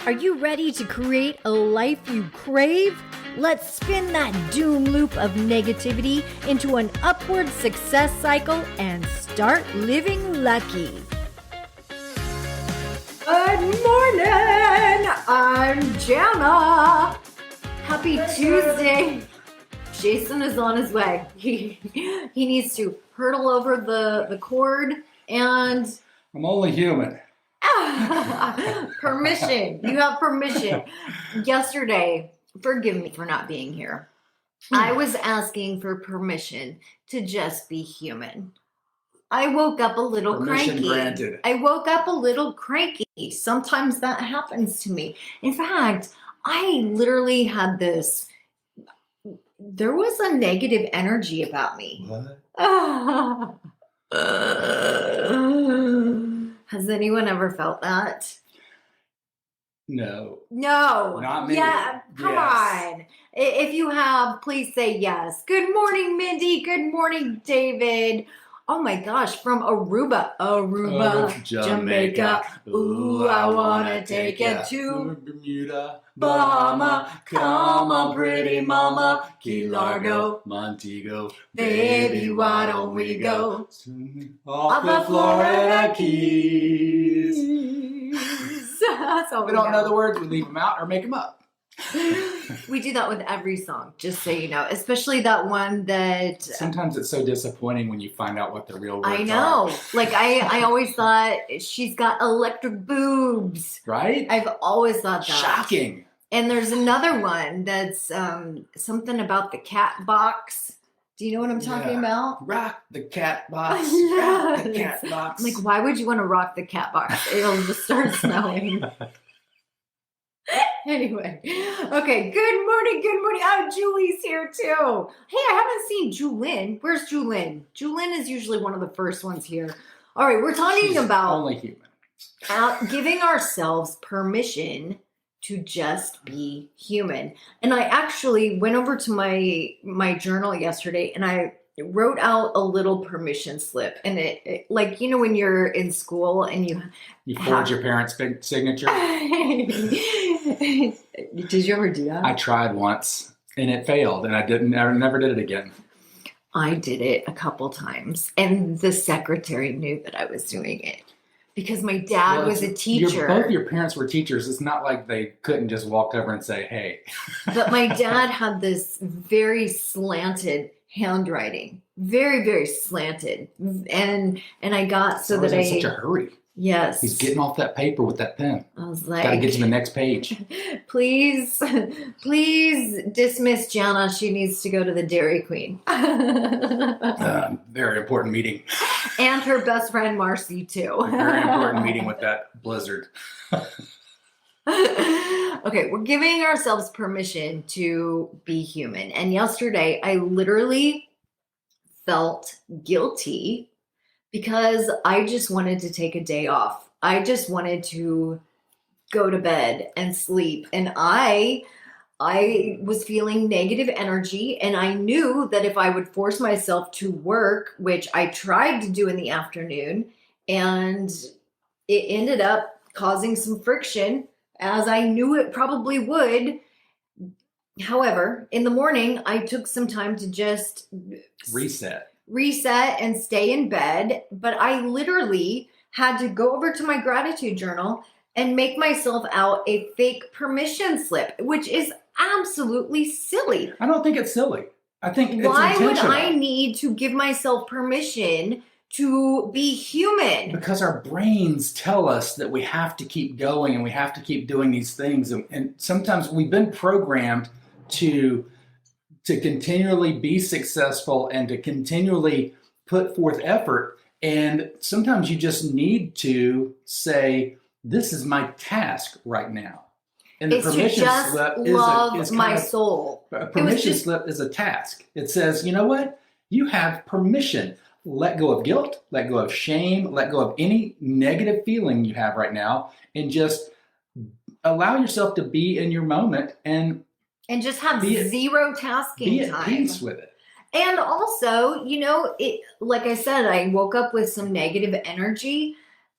Are you ready to create a life you crave? Let's spin that doom loop of negativity into an upward success cycle and start living lucky. Good morning! I'm Jana. Happy Tuesday. Jason is on his way. He needs to hurdle over the cord and... I'm only human. Permission. You have permission. Yesterday, forgive me for not being here. I was asking for permission to just be human. I woke up a little cranky. Granted. I woke up a little cranky. Sometimes that happens to me. In fact, I literally had this. There was a negative energy about me. What? Has anyone ever felt that? No. No. Not me. Yeah, come on. If you have, please say yes. Good morning, Mindy. Good morning, David. Oh my gosh, from Aruba, Jamaica. Ooh, I wanna take it to Bermuda, Bahama. Come on, pretty mama. Key Largo, Montego. baby, why don't we go off the Florida Keys? That's all We don't know the words, we leave them out or make them up. We do that with every song, just so you know, especially that one that... Sometimes it's so disappointing when you find out what the real words are. I know. Like, I always thought she's got electric boobs. Right? I've always thought that. Shocking. And there's another one that's something about the cat box. Do you know what I'm talking about? Rock the cat box. Yeah. Rock the cat box. Like, why would you want to rock the cat box? It'll just start smelling. Anyway, okay, good morning. Oh, Julie's here too. Hey, I haven't seen Julin. Where's Julin? Julin is usually one of the first ones here. All right, we're talking about only human. Giving ourselves permission to just be human. And I actually went over to my journal yesterday and I wrote out a little permission slip. And it like, you know, when you're in school and you forge your parents' signature. Did you ever do that? I tried once and it failed and I never did it again. I did it a couple times and the secretary knew that I was doing it because my dad was a teacher. Both your parents were teachers. It's not like they couldn't just walk over and say, hey. But my dad had this very slanted handwriting, very, very slanted. And I got so that I was in such a hurry. Yes. He's getting off that paper with that pen. I was like, gotta get to the next page. Please dismiss Jana. She needs to go to the Dairy Queen. Very important meeting. And her best friend Marcy too. Very important meeting with that blizzard. Okay, we're giving ourselves permission to be human. And yesterday I literally felt guilty because I just wanted to take a day off. I just wanted to go to bed and sleep. And I was feeling negative energy. And I knew that if I would force myself to work, which I tried to do in the afternoon, and it ended up causing some friction, as I knew it probably would. However, in the morning, I took some time to just reset and stay in bed. But I literally had to go over to my gratitude journal and make myself out a fake permission slip, which is absolutely silly. I don't think it's silly. I think it's Why would intentional. I need to give myself permission to be human? Because our brains tell us that we have to keep going and we have to keep doing these things. And sometimes we've been programmed to continually be successful and to continually put forth effort. And sometimes you just need to say, this is my task right now. And the permission slip is my soul. A permission slip is a task. It says, you know what? You have permission. Let go of guilt, let go of shame, let go of any negative feeling you have right now, and just allow yourself to be in your moment and just have zero tasking time. Be at peace with it. And also, you know, like I said, I woke up with some negative energy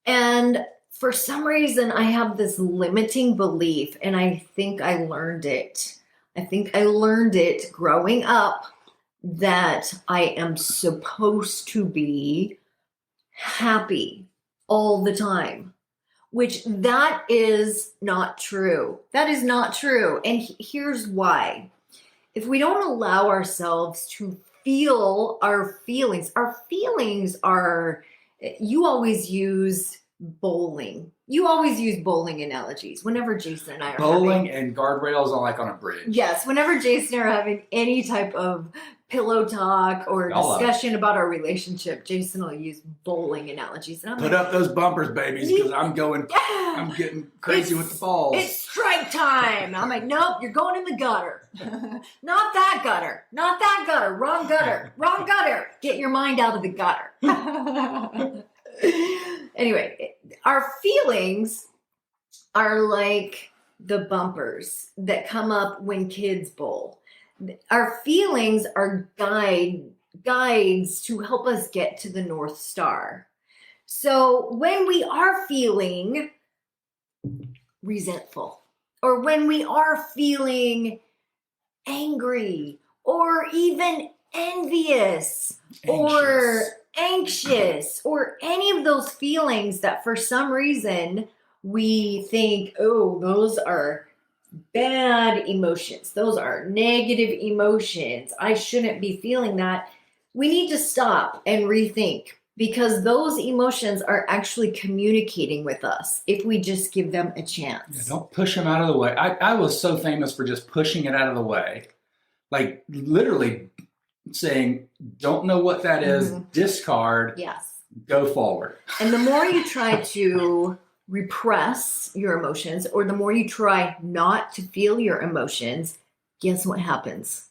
and for some reason, I have this limiting belief, and I think I learned it. I think I learned it growing up that I am supposed to be happy all the time, which that is not true. That is not true. And here's why. If we don't allow ourselves to feel our feelings are, you always use bowling. You always use bowling analogies whenever Jason and I are Bowling and guardrails on a bridge. Yes, whenever Jason and I are having any type of pillow talk or discussion about our relationship, Jason will use bowling analogies. And I'm Put up those bumpers, babies, because I'm getting crazy with the balls. It's strike time. I'm like, nope, you're going in the gutter. Not that gutter. Not that gutter. Wrong gutter. Wrong gutter. Get your mind out of the gutter. Anyway, our feelings are like the bumpers that come up when kids bowl. Our feelings are guides to help us get to the North Star. So when we are feeling resentful, or when we are feeling angry, or even envious, or anxious, or any of those feelings that for some reason we think, oh, those are bad emotions. Those are negative emotions. I shouldn't be feeling that. We need to stop and rethink, because those emotions are actually communicating with us if we just give them a chance. Yeah, don't push them out of the way. I was so famous for just pushing it out of the way. Like literally saying, don't know what that is, discard, go forward. And the more you try to repress your emotions, or the more you try not to feel your emotions, guess what happens?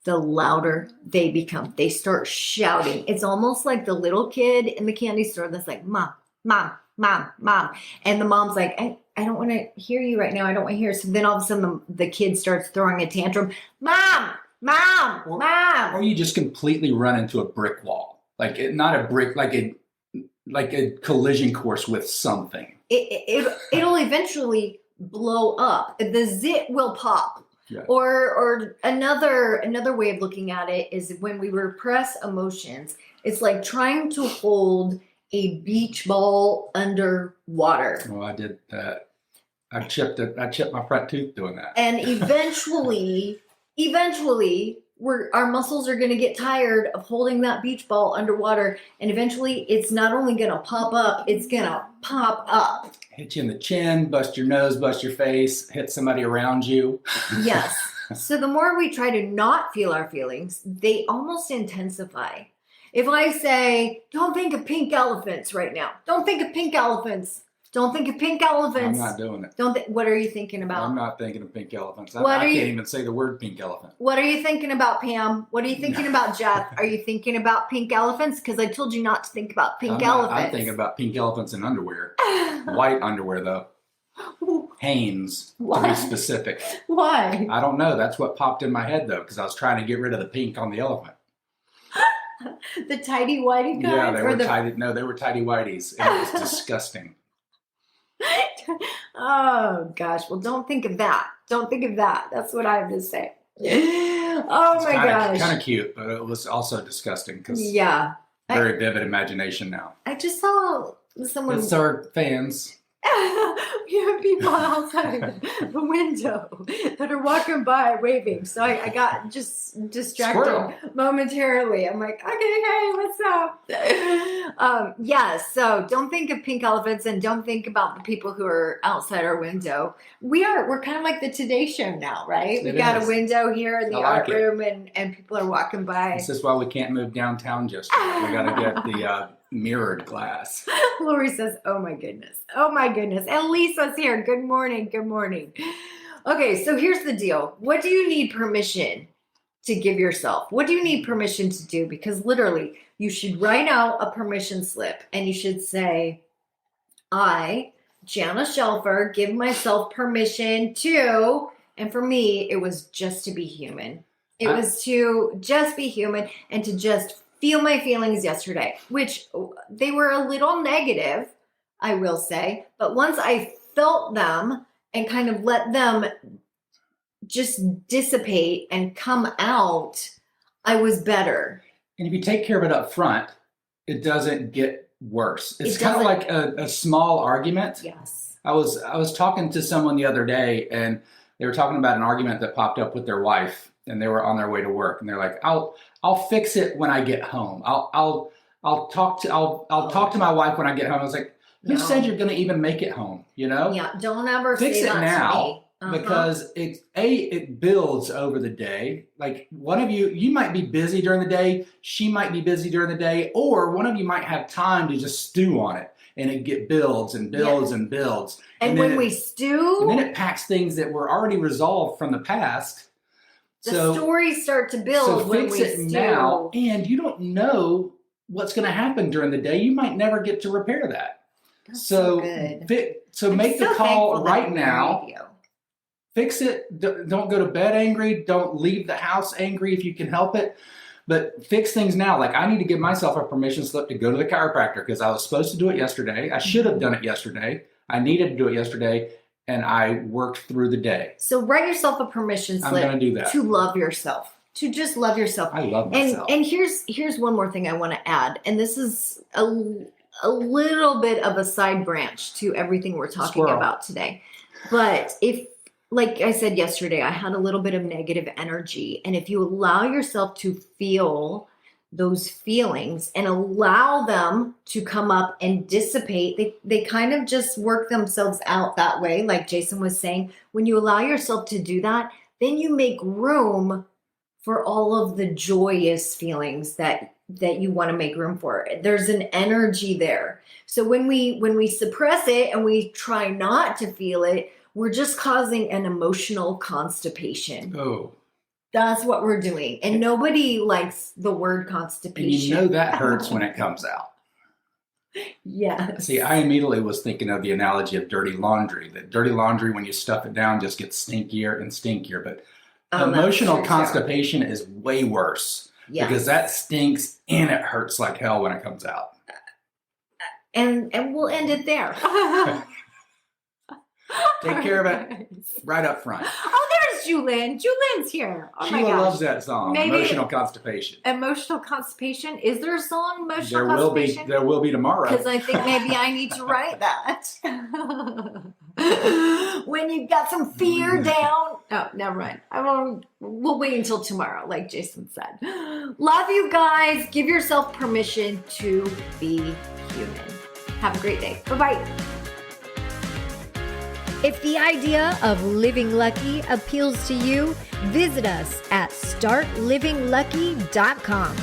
The louder they become. They start shouting. It's almost like the little kid in the candy store that's like, Mom, Mom, Mom, Mom. And the mom's like, I don't want to hear you right now. I don't want to hear. So then all of a sudden the kid starts throwing a tantrum. Mom, Mom, Mom. Or you just completely run into a brick wall. Not a brick, like a collision course with something. It'll eventually blow up. The zit will pop. Yeah. Or another way of looking at it is when we repress emotions, it's like trying to hold a beach ball under water. Well, I did that. I chipped my front tooth doing that. And eventually our muscles are going to get tired of holding that beach ball underwater, and eventually it's not only going to pop up, it's going to pop up. Hit you in the chin, bust your nose, bust your face, hit somebody around you. Yes. So the more we try to not feel our feelings, they almost intensify. If I say, don't think of pink elephants right now. Don't think of pink elephants. Don't think of pink elephants. I'm not doing it. What are you thinking about? I'm not thinking of pink elephants. I can't even say the word pink elephant. What are you thinking about, Pam? What are you thinking about, Jeff? Are you thinking about pink elephants? Because I told you not to think about pink elephants. I'm thinking about pink elephants in underwear. White underwear, though. Hanes, to be specific. Why? I don't know. That's what popped in my head, though, because I was trying to get rid of the pink on the elephant. The tidy whitey kind? Yeah, they were tidy. No, they were tidy whities. It was disgusting. Oh gosh, well don't think of that. Don't think of that. That's what I have to say. Oh my gosh. Kind of cute, but it was also disgusting because very vivid imagination now. I just saw someone. It's our fans. We have people outside the window that are walking by waving. So I got just distracted momentarily. I'm like, okay, hey, what's up? So don't think of pink elephants, and don't think about the people who are outside our window. We're kind of like the Today Show now, right? We got a window here in the art room, and people are walking by. This is why we can't move downtown just yet. We got to get the mirrored glass. Lori says, oh my goodness. Oh my goodness. And Lisa's here. Good morning. Good morning. Okay, so here's the deal. What do you need permission to give yourself? What do you need permission to do? Because literally, you should write out a permission slip, and you should say, I, Jana Shelfer, give myself permission to, and for me, it was just to be human. It was to just be human and to just feel my feelings yesterday, which they were a little negative. I will say. But once I felt them and kind of let them just dissipate and come out, I was better. And if you take care of it up front, it doesn't get worse. It's It kind of doesn't. like a small argument. Yes. I was talking to someone the other day, and they were talking about an argument that popped up with their wife, and they were on their way to work, and they're like, I'll fix it when I get home. I'll talk to my wife when I get home. I was like, who said you're going to even make it home? You know? Yeah. Don't ever Fix say it that now. to me. Because it builds over the day. Like one of you might be busy during the day, she might be busy during the day, or one of you might have time to just stew on it, and it builds and builds and builds. And when we stew, and then it packs things that were already resolved from the past. the stories start to build So when fix we it stew. now, and you don't know what's going to happen during the day. You might never get to repair that. That's so good. So make the so call thankful that right I'm now. on radio. Fix it. Don't go to bed angry. Don't leave the house angry if you can help it. But fix things now. Like I need to give myself a permission slip to go to the chiropractor because I was supposed to do it yesterday. I should have done it yesterday. I needed to do it yesterday, and I worked through the day. So write yourself a permission slip I'm going to do that. to love yourself, to just love yourself. I love myself. And here's one more thing I want to add, and this is a little bit of a side branch to everything we're talking about today. But if, like I said yesterday, I had a little bit of negative energy. And if you allow yourself to feel those feelings and allow them to come up and dissipate, they kind of just work themselves out that way. Like Jason was saying, when you allow yourself to do that, then you make room for all of the joyous feelings that you want to make room for. There's an energy there. So when we suppress it and we try not to feel it, we're just causing an emotional constipation. Oh. That's what we're doing. And nobody likes the word constipation. And you know that hurts when it comes out. Yes. See, I immediately was thinking of the analogy of dirty laundry. That dirty laundry, when you stuff it down, just gets stinkier and stinkier. But emotional constipation is way worse. Yes. Because that stinks and it hurts like hell when it comes out. And we'll end it there. Take care of it right up front. Oh, there's Julian. Julian's here. Oh my Sheila gosh. loves that song, Maybe Emotional Constipation. Emotional constipation. Is there a song, Emotional There Constipation? There will be tomorrow. Because I think maybe I need to write that. When you got some fear down. Oh, never mind. We'll wait until tomorrow, like Jason said. Love you guys. Give yourself permission to be human. Have a great day. Bye-bye. If the idea of living lucky appeals to you, visit us at startlivinglucky.com.